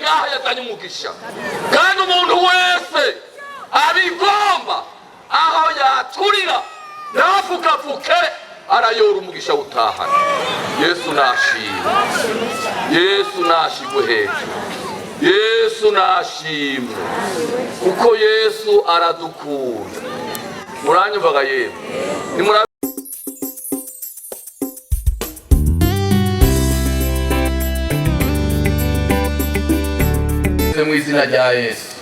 ngaha yazanye umugisha kandi umuntu wese abigomba aho yaturira ntafukafuke arayora umugisha utahana. Yesu nashimwe, Yesu nashigwe hejuru, Yesu nashimwe kuko Yesu aradukunda. Muranyumvaga yemwe? Mu izina rya Yesu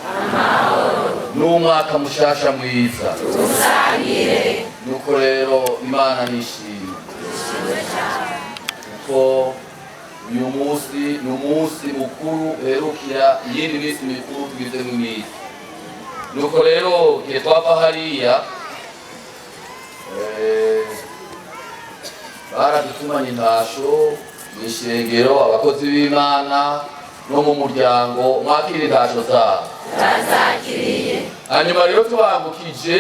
n'umwaka mushasha mwiza usangire. Nuko rero Imana nishimye kuko uyu munsi ni umunsi mukuru uherukira iyindi minsi mikuru tugize mu minsi. Nuko rero igihe twava hariya baradutumanye intasho mw'ishengero, abakozi b'Imana no mu muryango mwakira intasho zabo bazakiriye. Hanyuma rero tubambukije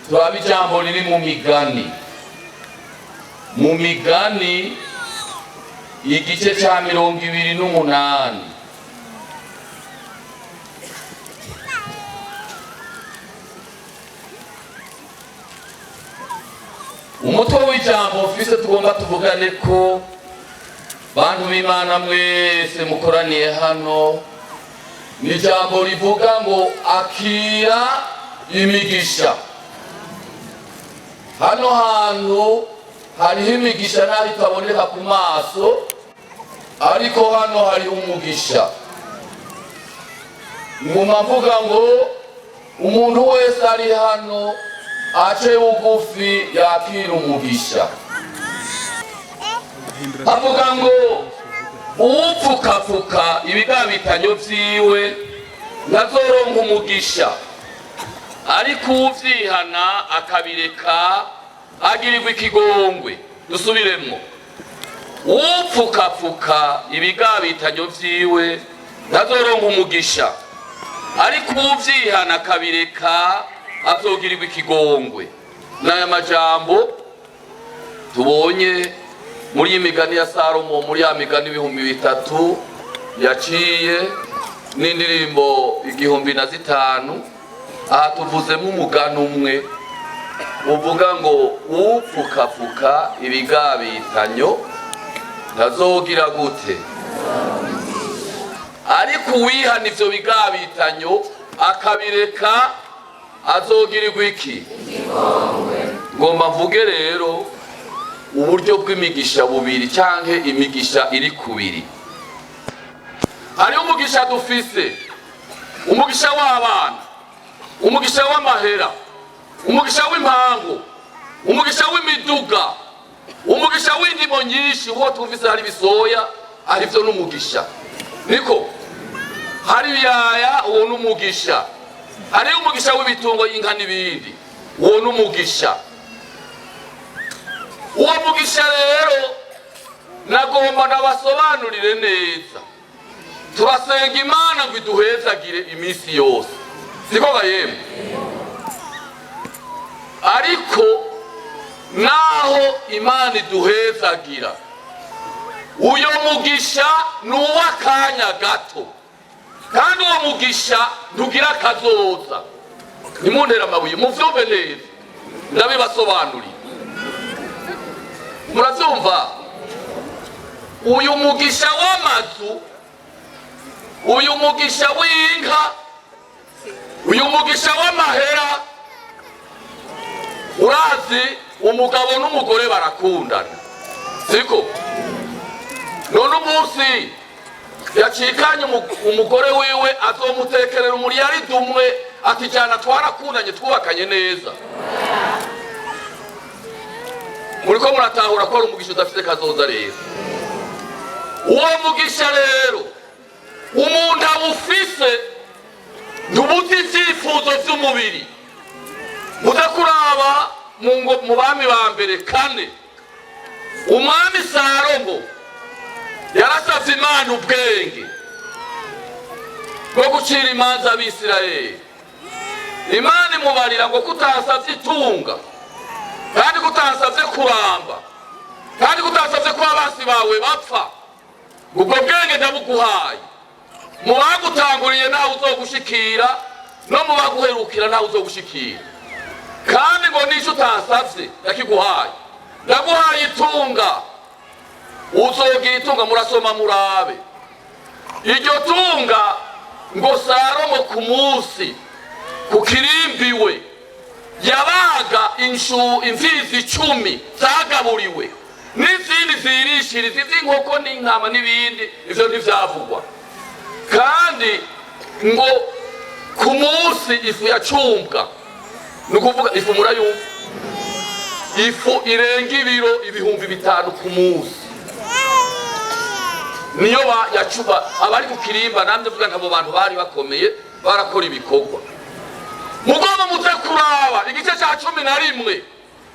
turaba ijambo riri mu Migani, mu Migani igice cya 28. Umutwe w'ijambo ufise tugomba tuvugane ko bantu b'Imana mwese mukoraniye hano, ni ijambo rivuga ngo akira imigisha. Hano hantu hariho imigisha naho itaboneka ku maso, ariko hano hariho umugisha. Nguma mvuga ngo umuntu wese ari hano ace bugufi yakira umugisha. Avuga ngo uwupfukafuka ibigabitanyo vyiwe ntazoronka umugisha, ariko uvyihana akabireka agirirwa ikigongwe. Dusubiremo, uwupfukafuka ibigabitanyo vyiwe ntazoronka umugisha, ariko uvyihana akabireka azogirirwa ikigongwe. N'aya majambo tubonye muri Imigani ya Salomo, muri ya migani 3000 yaciye n'indirimbo 1005. Aha tuvuzemo umugani umwe uvuga ngo upfukafuka ibigabitanyo ntazogira gute, ariko uwihana ivyo bigabitanyo akabireka azogirirwa iki? Ngomba mvuge rero uburyo bw'imigisha bubiri canke imigisha iri kubiri. Hariho umugisha dufise, umugisha w'abana, umugisha w'amahera, umugisha w'impangu, umugisha w'imiduga, umugisha w'indimo nyinshi. Uwo tufise hari bisoya, arivyo n'umugisha. Niko hari ibiyaya, uwo n'umugisha. Hariho umugisha w'ibitungo y'inka n'ibindi, uwo n'umugisha. Uwo mugisha rero nagomba nabasobanurire neza. Turasenga Imana ngo iduhezagire iminsi yose, siko bayemwe? Ariko naho Imana iduhezagira, uyo mugisha ni uw'akanya gato, kandi uwo mugisha ntugira kazoza. Nimuntera amabuye muvyumve neza, ndabibasobanurira. Muravyumva? Uyu mugisha w'amazu, uyu mugisha w'inka, uyu mugisha w'amahera, urazi umugabo n'umugore barakundana, siko? None umunsi yacikanye umugore wiwe azomutekerera umuriyaridi umwe, ati jana twarakundanye twubakanye neza. Muriko muratahura ko ari umugisha udafite kazoza rero. Uwo mugisha rero umuntu awufise ntubuze ivyifuzo vy'umubiri. Muze kuraba mu bami ba mbere 4, umwami Salomo yarasavye Imana ubwenge bwo gucira imanza ab'Isirayeli. Imana imubarira ngo kutasavye itunga, kandi kutasavye kuramba, kandi kutasavye ko abasi bawe bapfa, ubwo bwenge ndabuguhaye. mu bagutanguriye nawe uzogushikira no mu baguherukira nawe uzogushikira. Kandi ngo n'icyo utasavye yakiguhaye. Ndaguhaye itunga, uzogira itunga, murasoma murabe. Iryo tunga ngo Salomo ku munsi ku kirimbiwe yabaga imfizi 10 zagaburiwe n'izindi zirishiriza iz'inkoko n'intama n'ibindi, ivyo ntivyavugwa. Kandi ngo ku munsi ifu yacumbwa, nukuvuga ifu murayumva, ifu irenga ibiro 5,000 ku munsi niyo yacuba. Abari ku kirimba namwe vuga ntabo bantu bari bakomeye barakora ibikorwa. Mugomba muze kuraba igice cya 11,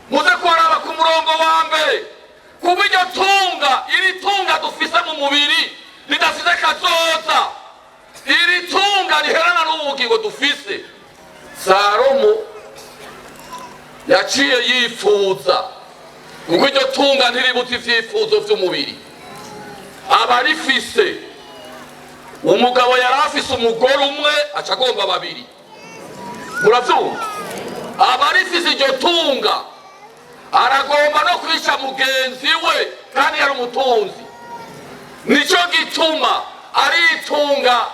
muze kuraba ku murongo wa mbere, kuba iryo tunga, iri tunga dufise mu mubiri ridafise kazoza, iri tunga riherana n'ubugingo dufise. Salomo yaciye yifuza kuko iryo tunga ntiributa ivyifuzo vy'umubiri. Abarifise, umugabo yari afise umugore umwe aca agomba 2. Muravyumva? Abarifise iryo tunga aragomba no kwica mugenzi we kandi yari umutunzi. Nico gituma ari itunga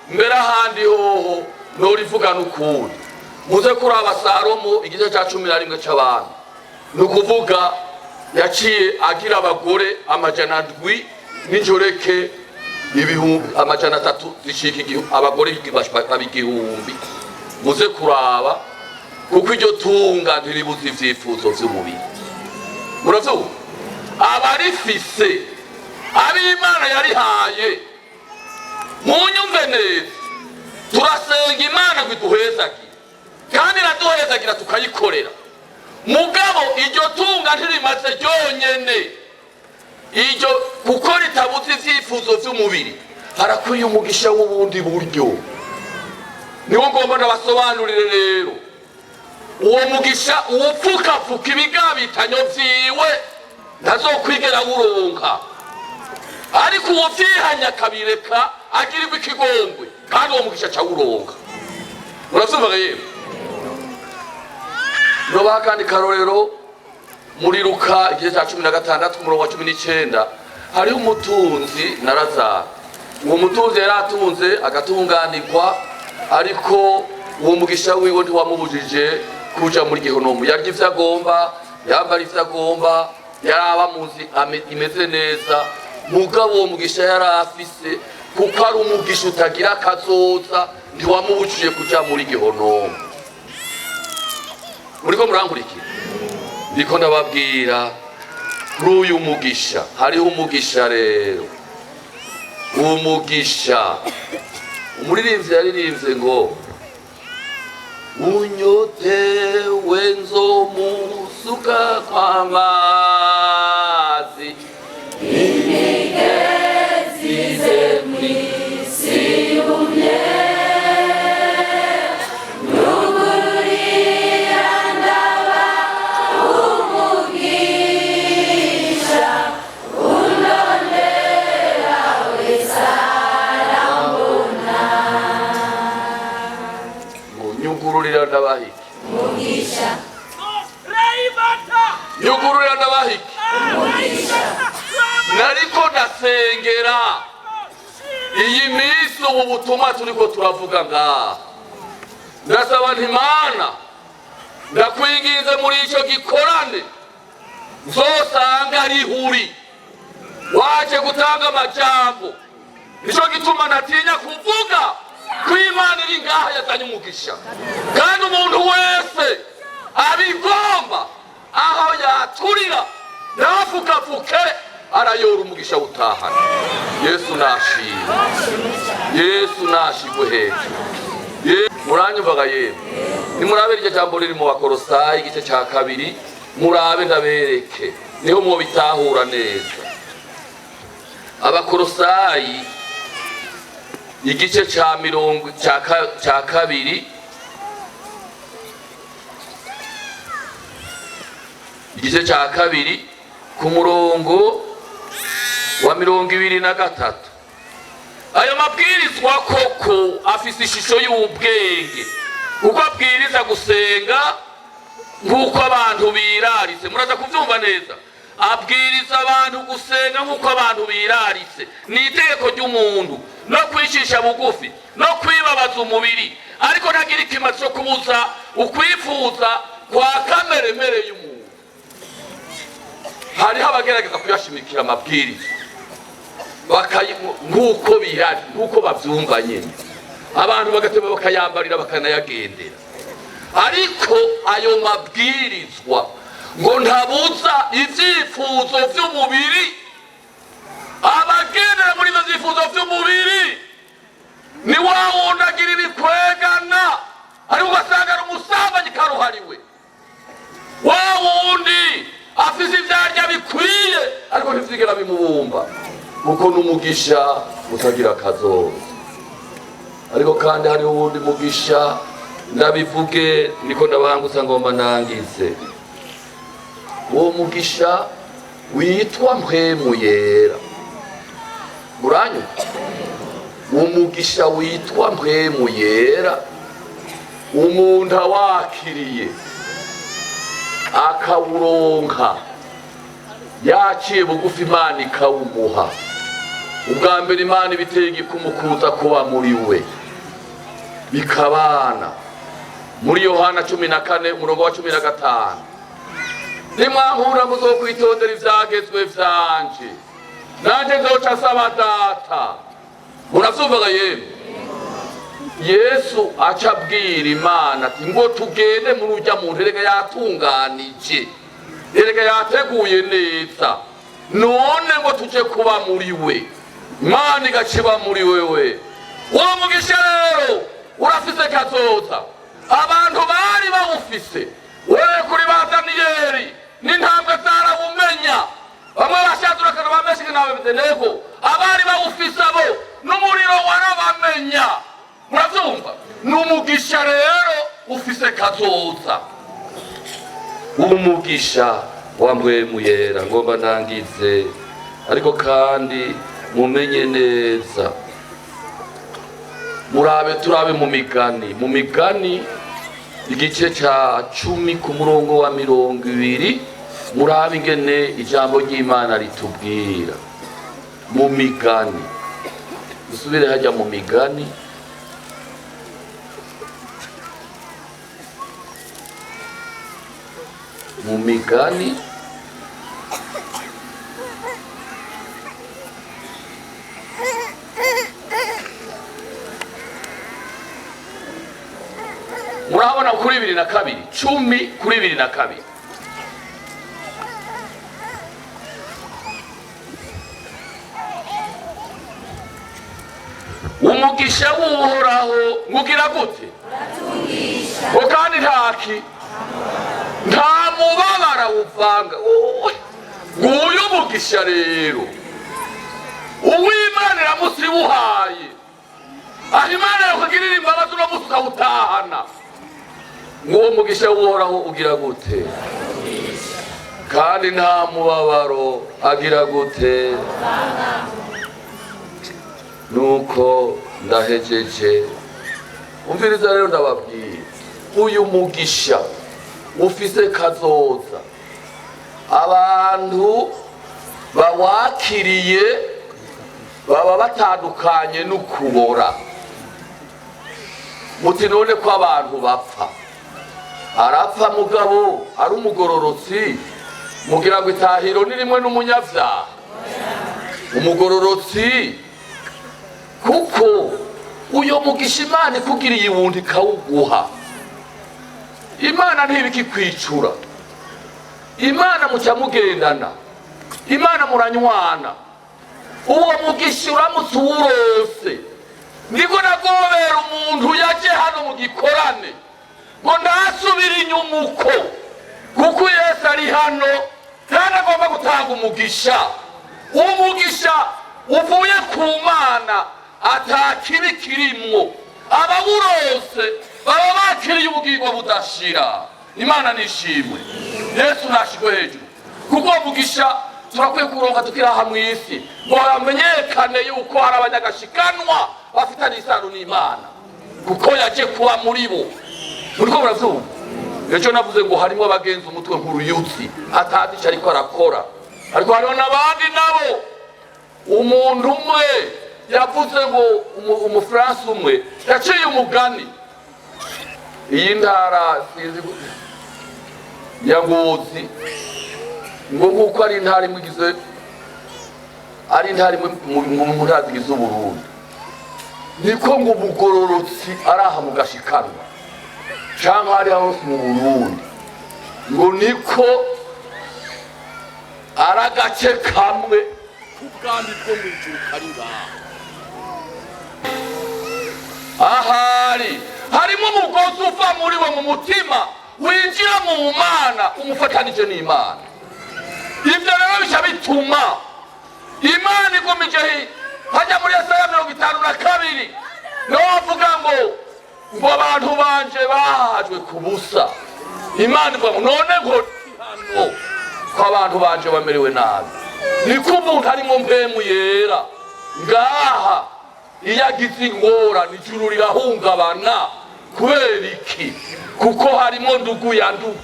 mbere ahandi hoho norivuga n'ukuri. Muze kuraba Salomo igice cya 11 c'abantu, nukuvuga yaciye agira abagore 700 n'injoreke 300 zishika abagore 1000. Muze kuraba kuko iryo tunga ntiribuza ivyifuzo vy'umubiri. Muravyumva? Abarifise, ab'Imana yarihaye, munyumve neza, turasenga Imana ngo iduhezagire kandi iraduhezagira tukayikorera. Mugabo iryo tunga ntirimaze ryonyene, iryo kuko ritabuze ivyifuzo vy'umubiri, harakwiye umugisha w'ubundi buryo. Niwo ngomba ndabasobanurire rero. Uwo mugisha uwupfukapfuka ibigabitanyo vyiwe ntazokwigera wuronka, ariko uwo vyihanya akabireka agirirwa ikigongwe kandi uwo mugisha ca wuronka. Muravyumva yewe? Nobaha kandi karorero muri Luka igice cya 16 ku murongo wa 19, hariho umutunzi na Lazaro. Uwo mutunzi yari atunze agatunganirwa, ariko uwo mugisha wiwe ntiwamubujije kuja muri Gehonomu. Yarya ivyo agomba, yambara ivyo agomba, yaraba muzi imeze neza. Mugabo uwo mugisha yari afise, kuko ari umugisha utagira kazoza, ntiwamubujije kuja muri Gehonomu. Muriko murankurikira? Ndiko ndababwira kuri uyu mugisha. Hariho umugisha rero, uwo mugisha umuririmbyi yaririmbye ngo unyotewe nzomusuka kw'amazi imigezi ze mw'isi yumye nugurira ndaba umugisha unondera wese arambona. Nyugururira ndabahiki umugisha, nyugururira ndabahiki umugisha. Nariko ndasengera iyi minsi ubu butumwa turiko turavuga ngaha, ndasaba nti Mana ndakwinginze muri ico gikorane nzosanga ari huri waje gutanga amajambo. Nico gituma natinya kuvuga ko Imana iri ngaha yazanye umugisha, kandi umuntu wese abigomba aho yaturira nafukafuke arayora umugisha utahana. Yesu nashimwe, Yesu nashigwe hejuru. Muranyumvaga yemwe? Nimurabe iryo jambo riri mu Bakolosayi igice cya 2, murabe ndabereke niho mu bitahura neza. Abakolosayi igice cya 2, igice cya 2 ku murongo wa 23. Ayo mabwirizwa koko afise ishusho y'ubwenge, kuko abwiriza gusenga nk'uko abantu biraritse. Muraza kuvyumva neza, abwiriza abantu gusenga nk'uko abantu biraritse. Ni itegeko ry'umuntu no kwicisha bugufi no kwibabaza umubiri, ariko ntagira ikimazi cyo kubuza ukwifuza kwa kameremere y'umuntu. Hariho abagerageza kuyashimikira amabwiriza nk'uko bihari, nk'uko bavyumva nyene, abantu bagateba bakayambarira bakanayagendera. Ariko ayo mabwirizwa ngo ntabuza ivyifuzo vy'umubiri. Abagendera muri ivyo vyifuzo vy'umubiri ni wa wundi agira ibikwegana, ariko ugasanga ari umusambanyi karuhariwe. Wa wundi afise ivyarya bikwiye, ariko ntivyigera bimubumba, kuko n'umugisha utagira kazoza. Ariko kandi hariho uwundi mugisha, ndabivuge niko ndabangutsa ngomba nangize. Uwo mugisha witwa mpwemu yera. Muranyu? Umugisha witwa mpwemu yera, umuntu awakiriye akawuronka yaciye bugufi, Imana ikawumuha. Ubwa mbere Imana ibiteye igikumu kuza kuba muri we, bikabana. Muri Yohana 14 umurongo wa 15, nimwankura muzokwitondera ivyagezwe vyanje, nanje nzoca nsaba Data. Muravyumvaga yemwe? Yesu aca abwira Imana ati ngo tugende muri urya muntu, erega yatunganije, erega yateguye neza, none ngo tuje kuba muri we. Imana igaciba muri wewe. Uwo mugisha rero urafise kazoza. Abantu bari bawufise, wewe kuri ba Daniyeli n'intambwe zarawumenya. Bamwe bashadura kana bameshike nawe Bedenego, abari bawufise abo n'umuriro warabamenya. Muravyumva? N'umugisha rero ufise kazoza. Umugisha wa mpwemu yera ngomba nangize, ariko kandi mumenye neza, turabe mu migani igice ca 10 ku murongo wa 20, murabe ingene ijambo ry'Imana ritubwira. Mu migani, usubire hajya mu migani, murabona kuri 22, 10 kuri 22. Umugisha w'Uhoraho ngugira gute? Ngo kandi nta mubabara uvanga. Nguyu umugisha rero uw'Imana iramusibuhaye, aho Imana yakugirira imbabazi uno musi ukawutahana. Nguwo mugisha w'Uhoraho ugira gute? Kandi nta mubabaro agira gute? Nuko ndahejeje. Umviriza rero ndababwira, uyu mugisha ufise kazoza. Abantu bawakiriye baba batandukanye n'ukubora. Muti none ko abantu bapfa, arapfa mugabo ari umugororotsi, mugira ngo itahiro ni rimwe n'umunyavyaha? Umugororotsi, kuko uyo mugisha Imana ikugiriye wundi kawuguha. Imana ntibikikwicura, Imana muca mugendana, Imana muranywana. Uwo mugisha uramutse uwurose, niko nagobera umuntu yaje hano mu gikorane ngo ndasubira inyumuko, kuko Yesu ari hano kandi agomba gutanga umugisha. Umugisha uvuye ku Mana, atakibi kirimwo. Abawurose baba bakiriye ubugingo budashira. Imana nishimwe, Yesu nashigwe hejuru, kuko umugisha turakwiye kuronka tukiraha mw'isi ngo hamenyekane yuko hari abanyagashikanwa bafitanye isano n'Imana kuko yaje kuba muri bo. Muriko muravyumva? Ejo navuze ngo harimo abagenza umutwe nk'uruyutsi atazi ico ariko arakora, ariko hariho n'abandi nabo. Umuntu umwe yavuze ngo umufaransa umwe yaciye umugani, iyi ntara sinzi ya Ngozi ngo nkuko ari intara imwe igize ari intara imwe mu ntara zigize Uburundi, niko ngo ubugororotsi araha mu gashikanwa canke ari hose mu Burundi ngo niko aragace kamwe ubwami bwo mw'ijuru kari ngaha. Ahari harimo umugozi uva muri we mu mutima winjira mu Mana umufatanije n'Imana. Ibyo rero bica bituma Imana igumije hajya muri Yesaya 52 niho bavuga ngo abantu banje bahajwe ku busa. Imana ivuga ngo none ngo hano ko abantu banje bamerewe nabi, niko umuntu arimo mpemu yera ngaha iyo agize ingorane ijuru rirahungabana. Kubera iki? Kuko harimo ndugu ya ndugu,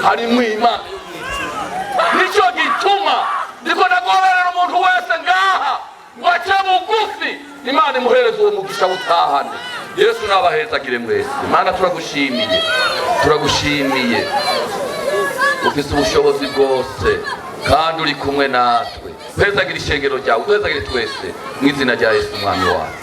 harimo Imana. Nico gituma ndiko nagoberera umuntu wese ngaha ngo ace bugufi, Imana imuhereze uwo mugisha butahane. Yesu nabahezagire mwese. Imana turagushimiye, turagushimiye, ufise ubushobozi bwose kandi uri kumwe natwe. Hezagire ishengero ryawe, hezagire twese mu izina rya Yesu umwami wacu.